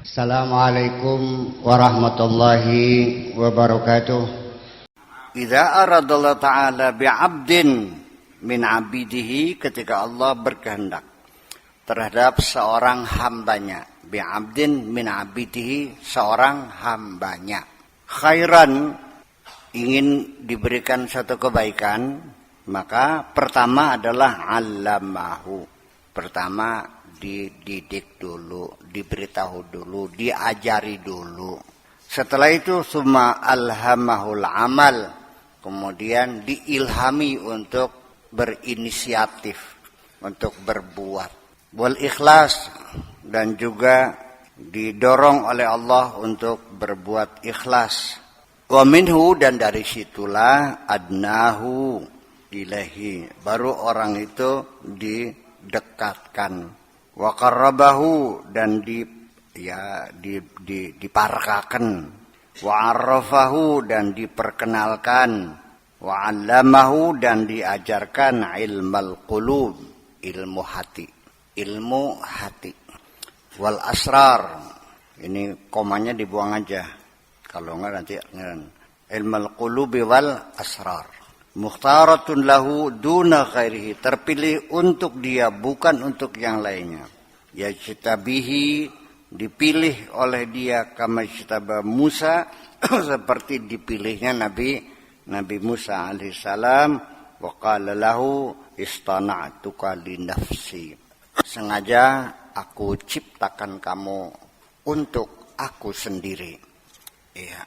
Assalamualaikum warahmatullahi wabarakatuh. Idza aradallahu ta'ala bi'abdin min 'abidihi, ketika Allah berkehendak terhadap seorang hambanya, bi'abdin min 'abidihi, seorang hambanya, khairan, ingin diberikan satu kebaikan, maka pertama adalah 'allamahu. Pertama dididik dulu, diberitahu dulu, diajari dulu. Setelah itu summa alhamahul amal, kemudian diilhami untuk berinisiatif, untuk berbuat. Wal ikhlas, dan juga didorong oleh Allah untuk berbuat ikhlas. Wa minhu, dan dari situlah adnahu ilahi, baru orang itu didekatkan. Wa qarrabahu, dan diparkakan. Wa arrafahu, dan diperkenalkan. Wa 'allamahu, dan diajarkan ilmal qulub, ilmu hati. Ilmu hati. Wal asrar, ini komanya dibuang aja, kalau enggak nanti ilmal qulubi wal asrar. Mukhtaratun lahu duna ghairihi, terpilih untuk dia, bukan untuk yang lainnya. Yajtabihi, dipilih oleh dia, kama ijtaba Musa, seperti dipilihnya Nabi Musa alaihissalam. Wa qala lahu istana'tuka li nafsi, sengaja aku ciptakan kamu untuk aku sendiri. Iya,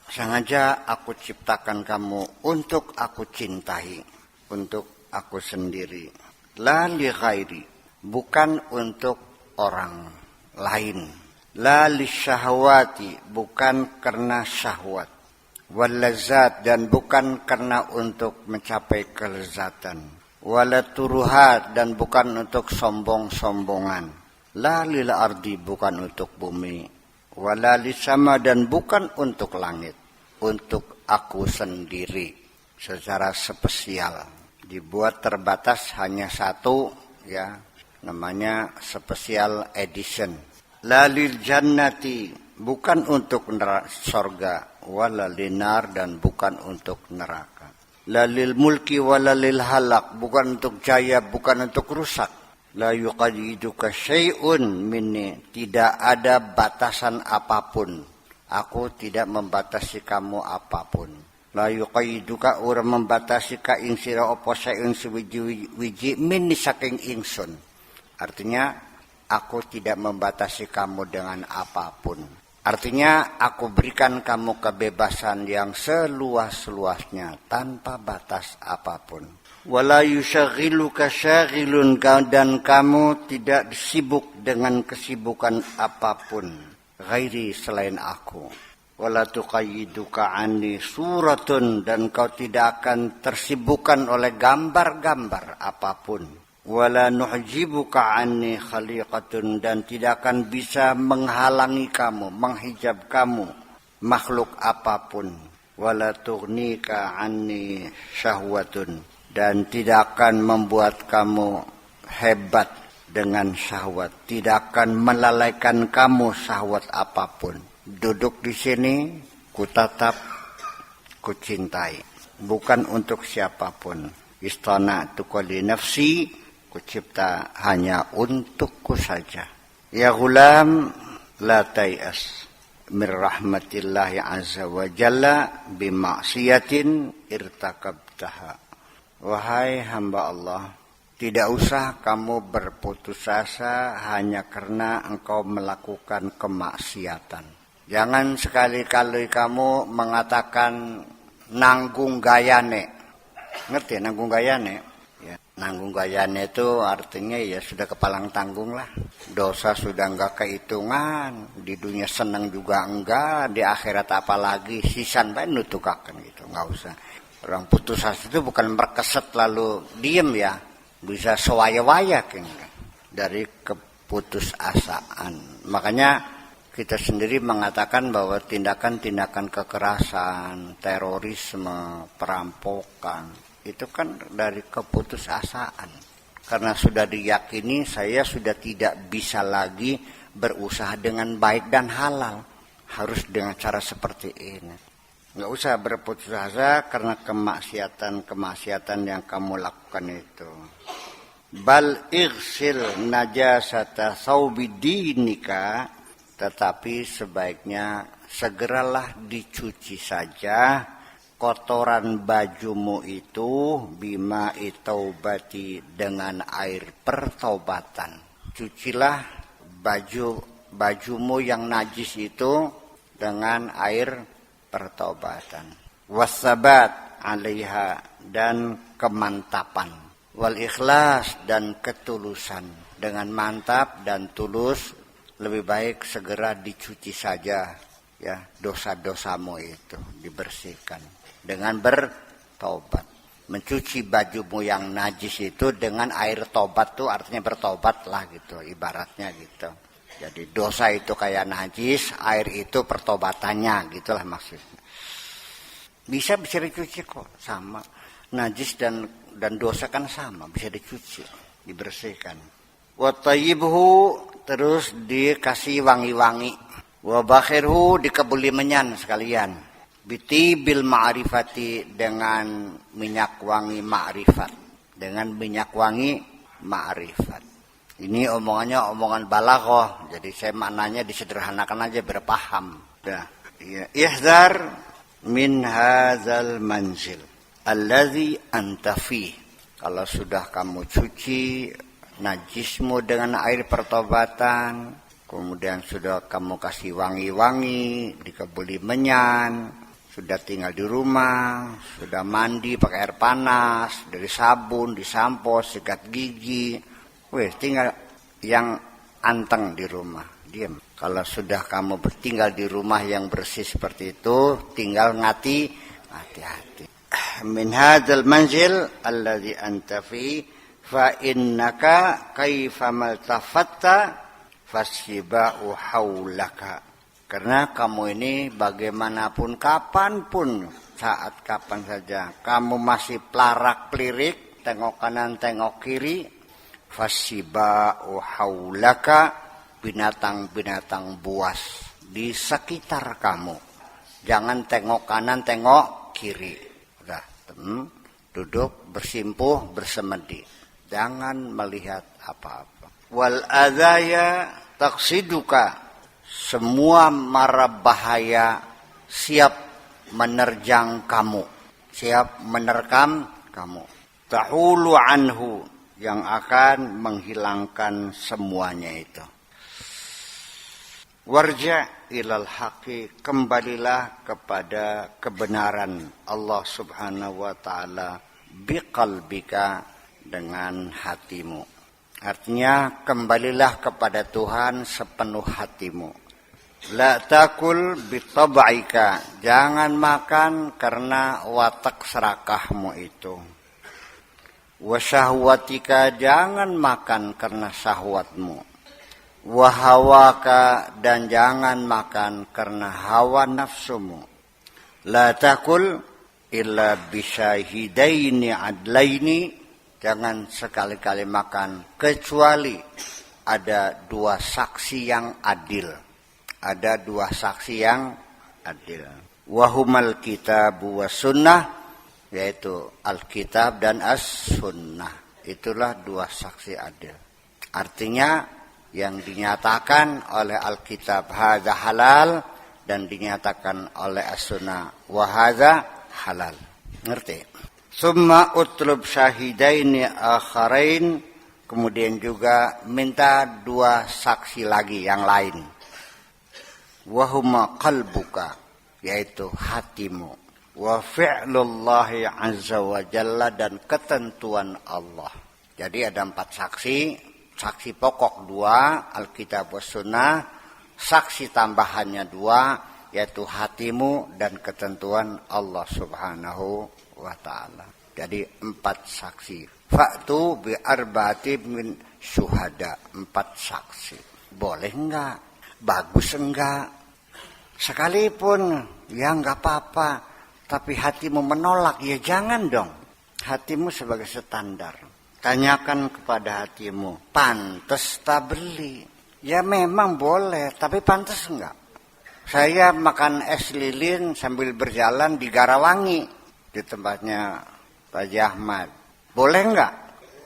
sengaja aku ciptakan kamu untuk aku cintai, untuk aku sendiri. La li ghairi, bukan untuk orang lain. La li syahwati, bukan karena syahwat. Wal lazat, dan bukan karena untuk mencapai kelezatan. Wala turuhat, dan bukan untuk sombong-sombongan. La lil ardi, bukan untuk bumi. Wala lisama, dan bukan untuk langit. Untuk aku sendiri, secara spesial. Dibuat terbatas hanya satu, ya, namanya special edition. La lil jannati, bukan untuk surga. Wala linar, dan bukan untuk neraka. La lil mulki wala lil halak, bukan untuk jaya, bukan untuk rusak. La yuqayyiduka syai'un minni, tidak ada batasan apapun. Aku tidak membatasi kamu apapun. La yuqayyiduka, ora membatasi ka ing sira apa syai'un suwiji-wiji minni saking ingsun. Artinya aku tidak membatasi kamu dengan apapun. Artinya aku berikan kamu kebebasan yang seluas-luasnya tanpa batas apapun. Wala yushaghiluka syaghilun, dan kamu tidak sibuk dengan kesibukan apapun ghairi, selain aku. Wala tuqayyiduka anni suratun, dan kau tidak akan tersibukkan oleh gambar-gambar apapun. Wala nuhjibuka anni khaliqatun, dan tidak akan bisa menghalangi kamu, menghijab kamu makhluk apapun. Wala tughnika anni syahwatun, dan tidak akan membuat kamu hebat dengan syahwat, tidak akan melalaikan kamu syahwat apapun. Duduk di sini, kutatap, kucintai, bukan untuk siapapun. Istana'tuka li nafsi, kucipta hanya untukku saja. Ya ghulam, la tay'as min rahmatillahi azza wa jalla bima'siyatin irtakabtaha. Wahai hamba Allah, tidak usah kamu berputus asa hanya karena engkau melakukan kemaksiatan. Jangan sekali-kali kamu mengatakan nanggung gayane. Ngerti nanggung gayane? Ya, nanggung gayane itu artinya ya sudah kepalang tanggung lah. Dosa sudah enggak kehitungan, di dunia senang juga enggak, di akhirat apalagi sisan bae nutukaken gitu, enggak usah. Orang putus asa itu bukan berkeset lalu diem ya, bisa sewaya-waya dari keputusasaan. Makanya kita sendiri mengatakan bahwa tindakan-tindakan kekerasan, terorisme, perampokan itu kan dari keputusasaan. Karena sudah diyakini saya sudah tidak bisa lagi berusaha dengan baik dan halal. Harus dengan cara seperti ini. Nggak usah berputus asa karena kemaksiatan yang kamu lakukan itu. Bal igsil najasata thawbi dinika, tetapi sebaiknya segeralah dicuci saja kotoran bajumu itu bima taubati dengan air pertobatan. Cucilah bajumu yang najis itu dengan air pertobatan. Wasabat alaiha dan kemantapan. Wal ikhlas dan ketulusan. Dengan mantap dan tulus lebih baik segera dicuci saja ya dosa-dosamu itu dibersihkan dengan bertobat. Mencuci bajumu yang najis itu dengan air tobat tuh artinya bertobatlah gitu ibaratnya gitu. Jadi dosa itu kayak najis, air itu pertobatannya gitulah maksudnya. Bisa dicuci kok sama. Najis dan dosa kan sama, bisa dicuci, dibersihkan. Wa tayyibhu terus dikasih wangi-wangi. Wa bakhirhu dikebuli menyan sekalian. Biti bil ma'rifati dengan minyak wangi ma'rifat. Dengan minyak wangi ma'rifat. Ini omongan balaghah. Jadi saya maknanya disederhanakan aja berpaham. Nah, ihzar min hadzal manzil allazi anta fi. Kalau sudah kamu cuci najismu dengan air pertobatan, kemudian sudah kamu kasih wangi-wangi, dikebuli menyan, sudah tinggal di rumah, sudah mandi pakai air panas, dari sabun, disampo, sikat gigi, tinggal yang anteng di rumah, diam. Kalau sudah kamu tinggal di rumah yang bersih seperti itu, tinggal hati-hati. Min hadzal manzil alladzi anta fi fa innaka kaifa maltafatta fasiba'u haulaka. Karena kamu ini bagaimanapun kapanpun saat kapan saja kamu masih pelarak-pelirik tengok kanan tengok kiri fasiba'u haulaka binatang-binatang buas di sekitar kamu. Jangan tengok kanan tengok kiri. Udah, duduk bersimpuh bersemedi. Jangan melihat apa-apa. Wal adzaya taqsiduka. Semua mara bahaya siap menerjang kamu. Siap menerkam kamu. Tahulu anhu yang akan menghilangkan semuanya itu. Warja' ilal haqi, kembalilah kepada kebenaran Allah subhanahu wa ta'ala biqalbika dengan hatimu. Artinya kembalilah kepada Tuhan sepenuh hatimu. La takul bitab'ika, jangan makan karena watak serakahmu itu. Wa syahwatika, jangan makan karena syahwatmu. Wahawaka, dan jangan makan karena hawa nafsumu. La takul illa bisyahidaini adlaini, jangan sekali-kali makan kecuali ada dua saksi yang adil. Ada dua saksi yang adil. Wahumal kitabu was sunnah, yaitu Alkitab dan as-sunnah. Itulah dua saksi adil. Artinya yang dinyatakan oleh Alkitab hadza halal dan dinyatakan oleh as-sunnah wa hadza halal. Ngerti? Summa utlub syahidaini akharain, kemudian juga minta dua saksi lagi yang lain. Wa huma qalbuka, yaitu hatimu. Wa fi'lullahi azza wa jalla, dan ketentuan Allah. Jadi ada 4 saksi. Saksi pokok 2, Alkitab was sunnah. Saksi tambahannya 2, yaitu hatimu dan ketentuan Allah subhanahu wa ta'ala. Jadi 4 saksi. Fa'tu bi arba'ati min syuhada. 4 saksi. Boleh enggak? Bagus enggak? Sekalipun ya enggak apa-apa, tapi hatimu menolak, ya jangan dong. Hatimu sebagai standar. Tanyakan kepada hatimu, pantas tak beli? Ya memang boleh, tapi pantas enggak? Saya makan es lilin sambil berjalan di Garawangi, di tempatnya Pak Ahmad. Boleh enggak?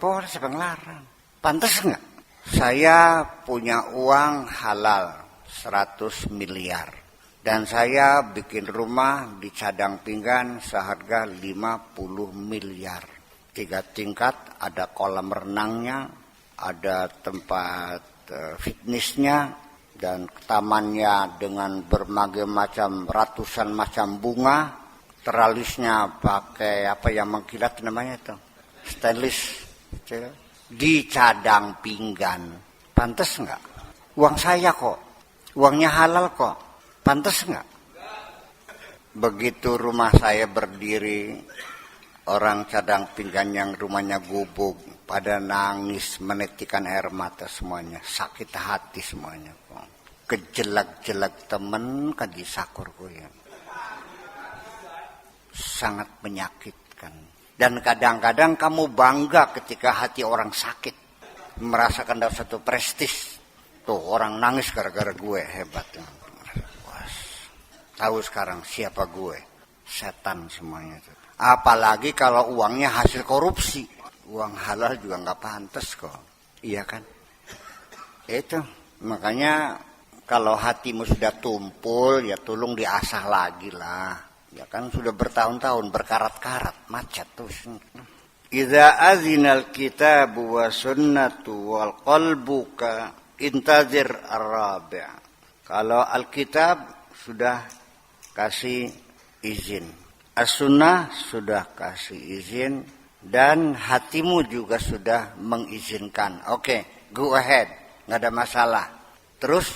Boleh, siapa ngelarang? Pantas enggak? Saya punya uang halal 100 miliar. Dan saya bikin rumah di Cadang Pinggan seharga 50 miliar. 3 tingkat, ada kolam renangnya, ada tempat fitnessnya, dan tamannya dengan berbagai macam ratusan macam bunga. Teralisnya pakai apa yang mengkilat namanya itu, stainless, di Cadang Pinggan. Pantas enggak? Uang saya kok, uangnya halal kok, pantas enggak? Begitu rumah saya berdiri, orang Cadang Pinggan yang rumahnya gubuk pada nangis menitikan air mata semuanya, sakit hati semuanya. Kejelak-jelak temen kaji sakur ya. Sangat menyakitkan. Dan kadang-kadang kamu bangga ketika hati orang sakit, merasakan dapat satu prestis. Tuh orang nangis gara-gara gue, hebat. Tahu sekarang siapa gue? Setan semuanya tuh. Apalagi kalau uangnya hasil korupsi. Uang halal juga nggak pantas kok. Iya kan? Itu. Makanya kalau hatimu sudah tumpul, ya tolong diasah lagi lah. Ya kan sudah bertahun-tahun berkarat-karat, macet tuh. Idza azinal kitabu wa sunnatu wal qalbu ka intazir ar-rabi'. Kalau Alkitab sudah kasih izin, As-Sunnah sudah kasih izin, dan hatimu juga sudah mengizinkan. Oke, go ahead, nggak ada masalah. Terus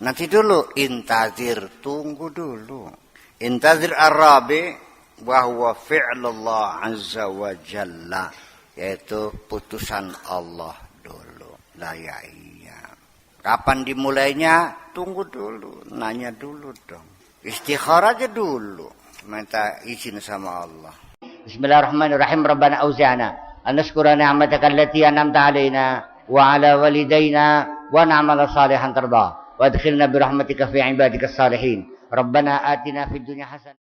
nanti dulu, intazir, tunggu dulu. Intazir ar-rabi' wa huwa fi'lullah azza wa jalla, yaitu putusan Allah dulu. Lah ya iya. Kapan dimulainya? Tunggu dulu, nanya dulu dong. Istikharah aja dulu, minta izin sama Allah. Bismillahirrahmanirrahim. Rabbana auzi'na an nashkura ni'mataka allati an'amta 'alaina wa 'ala walidayna wa na'mala salihan tarda wa adkhilna bi rahmatika fi ibadika salihin. Rabbana atina fid dunya hasanah